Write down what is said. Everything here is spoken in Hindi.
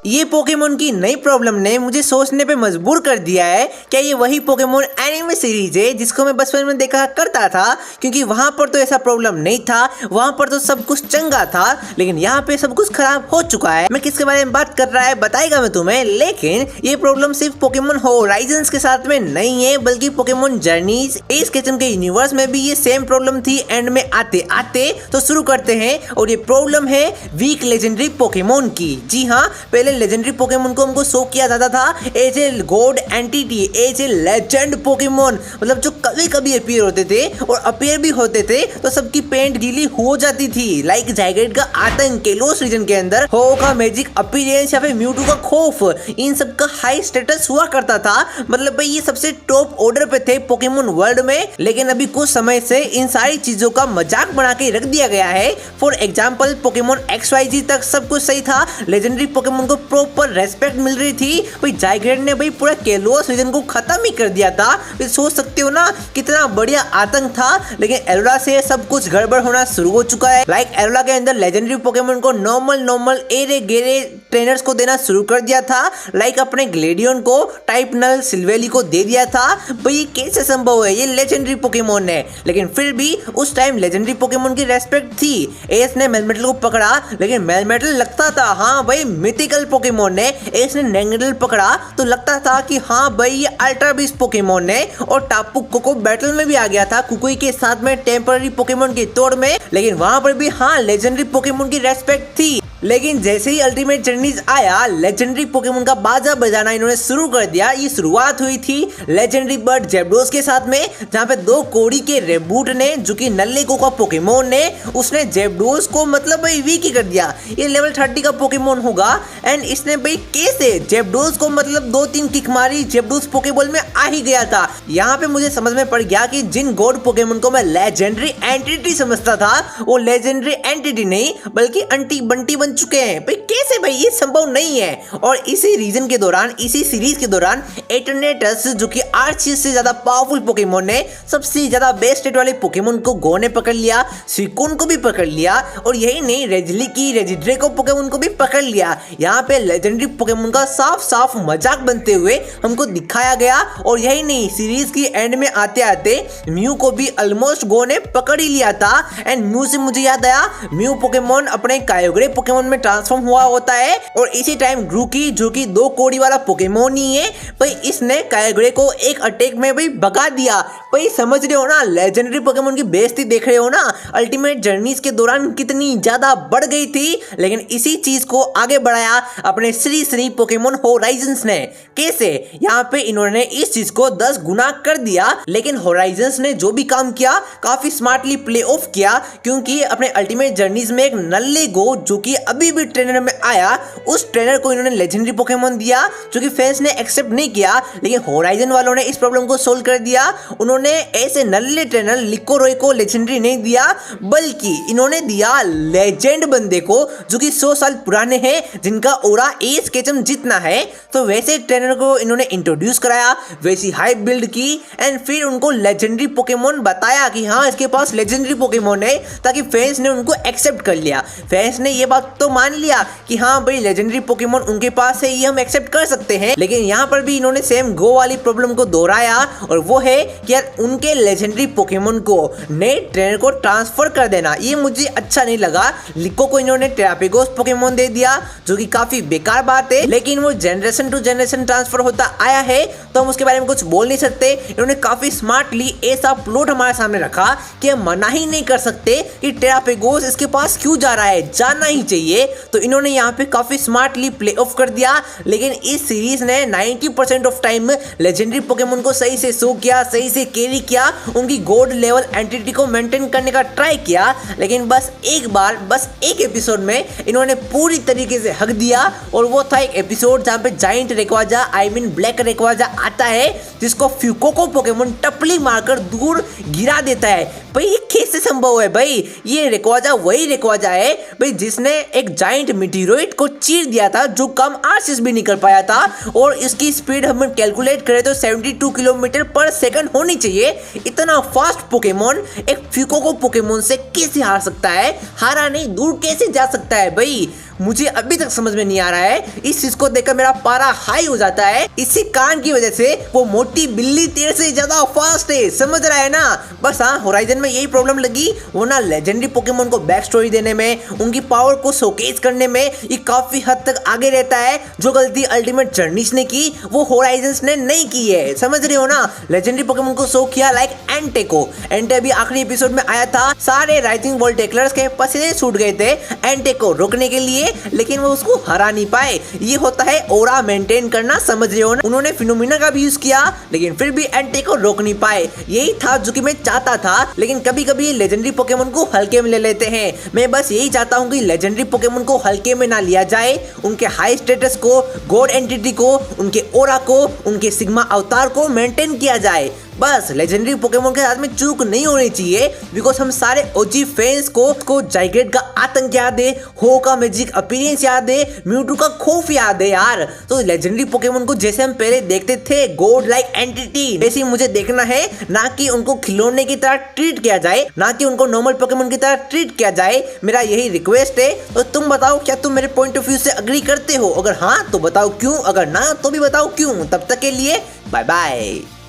ये पोकेमोन की नई प्रॉब्लम ने मुझे सोचने पे मजबूर कर दिया है, क्या ये वही पोकेमोन एनिमे सीरीज है जिसको मैं बचपन में देखा करता था। क्योंकि वहां पर तो ऐसा प्रॉब्लम नहीं था, वहां पर तो सब कुछ चंगा था, लेकिन यहाँ पे सब कुछ खराब हो चुका है। मैं किसके बारे में बात कर रहा है बताएगा मैं तुम्हें, लेकिन ये प्रॉब्लम सिर्फ पोकेमोन होराइजन्स के साथ में नहीं है, बल्कि पोकेमोन जर्नीज एस किस्म के यूनिवर्स में भी ये सेम प्रॉब्लम थी। एंड में आते आते तो शुरू करते हैं, और ये प्रॉब्लम है वीक लेजेंडरी पोकेमोन की। जी हाँ, पहले लेजेंडरी पोकेमोन को हमको शो किया जाता था as a god entity, as a legend Pokemon, मतलब जो कभी कभी अपीयर होते थे, और अपीयर भी होते थे तो सबकी पेंट गीली हो जाती थी। लाइक जाइगेट का आतंक केलोस रीजन के अंदर, हो का मैजिक अपीयरेंस या फिर म्यूटू का खौफ, इन सब का हाई स्टेटस हुआ करता था। मतलब भाई ये सबसे टॉप ऑर्डर पे थे पोकेमोन वर्ल्ड में। लेकिन अभी कुछ समय से इन सारी चीजों का मजाक बना के रख दिया गया है। फॉर एग्जाम्पल पोकेमोन XYZ तक सब कुछ सही था, लेजेंडरी पोकेमोन को प्रॉपर रेस्पेक्ट मिल रही थी। भाई जाइग्रेड ने भाई पूरा केलोस रीजन को खत्म ही कर दिया था। फिर सोच सकते हो ना कितना बढ़िया आतंक था। लेकिन एलोरा से सब कुछ गड़बड़ होना शुरू हो चुका है। लाइक एलोरा के अंदर लेजेंडरी पोकेमोन को नॉर्मल एरे गेरे ट्रेनर्स को देना शुरू कर दिया था। लाइक अपने ग्लेडियन को टाइप नल सिल्वेली को दे दिया था। भाई ये कैसे संभव है, ये लेजेंडरी पोकेमोन है। लेकिन फिर भी उस टाइम लेजेंडरी पोकेमोन की रेस्पेक्ट थी। एस ने मेलमेटल को पकड़ा, लेकिन मेलमेटल लगता था हाँ भाई मिथिकल पोकेमोन है। एस ने नैंगनेडल पकड़ा तो लगता था कि हाँ भाई ये अल्ट्रा बीस्ट पोकेमोन है। और टापू कोको बैटल में भी आ गया था कुकुई के साथ में टेम्पररी पोकेमोन के तौर में, लेकिन वहां पर भी हाँ लेजेंडरी पोकेमोन की रेस्पेक्ट थी। लेकिन जैसे ही अल्टीमेट जर्नीज आया, लेजेंडरी पोकेमोन का बाजा बजाना इन्होंने शुरू कर दिया। ये शुरुआत हुई थी लेजेंडरी बर्ड जेब्डोस के साथ में, जहाँ पे 2 कोड़ी के रेबूट ने, जो कि नल्ले को का पोकेमोन ने, उसने जेब्डोस को मतलब भाई वीक ही कर दिया। ये लेवल 30 का पोकेमोन होगा, एंड इसने भाई कैसे जेब्डोस को मतलब 2-3 किक मारी, जेब्डोस पोकेबॉल में आ ही गया था। यहाँ पे मुझे समझ में पड़ गया कि जिन गॉड पोकेमोन को मैं लेजेंडरी एंटिटी समझता था, वो लेजेंडरी एंटिटी नहीं बल्कि अंटी बंटी बन चुके हैं। भाई कैसे भाई, ये संभव नहीं है। और इसी रीजन के दौरान, इसी सीरीज के दौरान एटर्नेटस, जो कि आर्चियस से ज्यादा पावरफुल पोकेमोन है, सबसे ज्यादा बेस्ट रेट वाले पोकेमोन को गो ने पकड़ लिया, सुइकुन को भी पकड़ लिया, और यही नहीं रेजिली की रेजिड्रेको पोकेमोन को भी पकड़ लिया। यहाँ पे लेजेंडरी पोकेमोन का साफ साफ मजाक बनते हुए हमको दिखाया गया। और यही नहीं, सीरीज की एंड में आते आते म्यू को भी ऑलमोस्ट गो ने पकड़ ही लिया था। एंड म्यू से मुझे याद आया, म्यू पोकेमोन अपने कायोग्रे पोकेमोन में ट्रांसफॉर्म हुआ होता है, और इसी टाइम ग्रूकी, जो कि 2 कोड़ी वाला पोकेमोन ही है, भाई इसने कायोग्रे को एक अटैक में भाई भगा दिया। भाई समझ रहे हो ना, लेजेंडरी पोकेमोन की बेइज्जती देख रहे हो ना, अल्टीमेट जर्नीज के दौरान कितनी ज्यादा बढ़ गई थी। लेकिन इसी चीज को आगे बढ़ाया अपने श्री पोकेमोन होराइजन्स ने। कैसे, यहाँ पे इन्होंने इस चीज को 10 गुना कर दिया। लेकिन होराइजन्स ने जो भी काम किया काफी स्मार्टली प्ले ऑफ किया, क्योंकि अपने अल्टीमेट जर्नीज में एक नल्ले गो, जो कि अभी भी ट्रेनर में आया, उस ट्रेनर को इन्होंने लेजेंडरी पोकेमोन दिया, जो कि फैंस ने एक्सेप्ट नहीं किया। लेकिन होराइजन वालों ने इस प्रॉब्लम को सोल्व कर दिया। उन्होंने ऐसे नल्ले ट्रेनर लिकोरोय को लेजेंडरी नहीं दिया, बल्कि इन्होंने दिया लेजेंड बंदे को, जो कि 100 साल पुराने हैं, जिनका ओरा एस केचम जितना है। तो वैसे ट्रेनर को इन्होंने इंट्रोड्यूस कराया, वैसी हाइप बिल्ड की, एंड फिर उनको लेजेंडरी पोकेमोन बताया कि हाँ इसके पास लेजेंडरी पोकेमोन है, ताकि फैंस ने उनको एक्सेप्ट कर लिया। फैंस ने ये बात तो मान लिया कि हाँ भाई लेजेंडरी पोकेमोन उनके पास है, ये हम एक्सेप्ट कर सकते हैं। लेकिन यहाँ पर भी इन्होंने सेम गो वाली प्रॉब्लम को दोहराया, और वो है कि यार उनके लेजेंडरी पोकेमोन को नए ट्रेनर को ट्रांसफर कर देना। ये मुझे अच्छा नहीं लगा। लिको को इन्होंने टेरापेगोस पोकेमोन दे दिया, जो कि काफी बेकार बात है, लेकिन वो जनरेशन टू जनरेशन ट्रांसफर होता आया है, तो हम उसके बारे में कुछ बोल नहीं सकते। इन्होंने काफी स्मार्टली ऐसा प्लॉट हमारे सामने रखा कि हम मना ही नहीं कर सकते कि टेरापेगोस इसके पास क्यों जा रहा है, जाना ही चाहिए। तो इन्होंने यहाँ पे काफी स्मार्टली प्ले ऑफ कर दिया। लेकिन इस सीरीज ने 90% ऑफ टाइम लेजेंडरी पोकेमोन को सही से शो किया, सही से कैरी किया, उनकी गॉड लेवल एंटिटी को मेंटेन करने का ट्राई किया। लेकिन बस एक बार, बस एक एपिसोड में इन्होंने पूरी तरीके से हक दिया, और वो था एक एपिसोड जहाँ पे giant Rayquaza, I mean black Rayquaza आता है, जिसको फ्यूकोको पोकेमोन टपली मारकर दूर गिरा देता है। भाई ये कैसे संभव है भाई, ये रेक्वाजा वही रेक्वाजा है भाई जिसने एक जाइंट मीटिरोइड को चीर दिया था, जो कम आर्सिस भी नहीं कर पाया था, और इसकी स्पीड हम कैलकुलेट करें तो 72 किलोमीटर पर सेकंड होनी चाहिए। इतना फास्ट पोकेमोन एक फ्यूकोको पोकेमोन से कैसे हार सकता है, हारा नहीं दूर कैसे जा सकता है भाई। मुझे अभी तक समझ में नहीं आ रहा है। इस चीज को देखकर मेरा पारा हाई हो जाता है। इसी कारण की वजह से वो मोटी बिल्ली तेरे से ज्यादा फास्ट है, समझ रहा है ना। बस हाँ, होराइजन में यही प्रॉब्लम लगी, वो ना लेजेंडरी पोकेमोन को बैक स्टोरी देने में, उनकी पावर को शोकेस करने में ये काफी हद तक आगे रहता है। जो गलती अल्टीमेट जर्नीज ने की वो होराइजन्स ने नहीं की है, समझ रहे हो ना। लेजेंडरी पोकेमोन को शो किया लाइक एंटे अभी आखिरी एपिसोड में आया था। सारे राइजिंग बॉल टेकलर्स के पसीने छूट गए थे एंटे को रोकने के लिए, लेकिन वो उसको हरा नहीं पाए। ये होता है ओरा मेंटेन करना, समझ रहे हो ना। उन्होंने फिनोमिना का भी यूज किया लेकिन फिर भी एंटे को रोक नहीं पाए। यही था जो कि मैं चाहता था, लेकिन कभी कभी लेजेंडरी पोकेमोन को हल्के में ले लेते हैं। मैं बस यही चाहता हूँ कि लेजेंडरी पोकेमोन को हल्के में ना लिया जाए, उनके हाई स्टेटस को, गॉड एंटिटी को, उनके ओरा को, उनके सिग्मा अवतार को मेंटेन किया जाए। बस लेजेंडरी पोकेमोन के साथ में चूक नहीं होनी चाहिए, बिकॉज हम सारे ओजी फैंस को जाइग्रेट का आतंक याद है, हो का मैजिक अपीयरेंस याद है, म्यूटू का खौफ याद है यार। तो लेजेंडरी पोकेमोन को जैसे हम पहले देखते थे गॉड लाइक एंटिटी, वैसे मुझे देखना है, ना कि उनको खिलौने की तरह ट्रीट किया जाए, ना कि उनको नॉर्मल पोकेमोन की तरह ट्रीट किया जाए। मेरा यही रिक्वेस्ट है। तो तुम बताओ, क्या तुम मेरे पॉइंट ऑफ व्यू से अग्री करते हो? अगर हाँ तो बताओ क्यों, अगर ना तो भी बताओ क्यों। तब तक के लिए बाय बाय।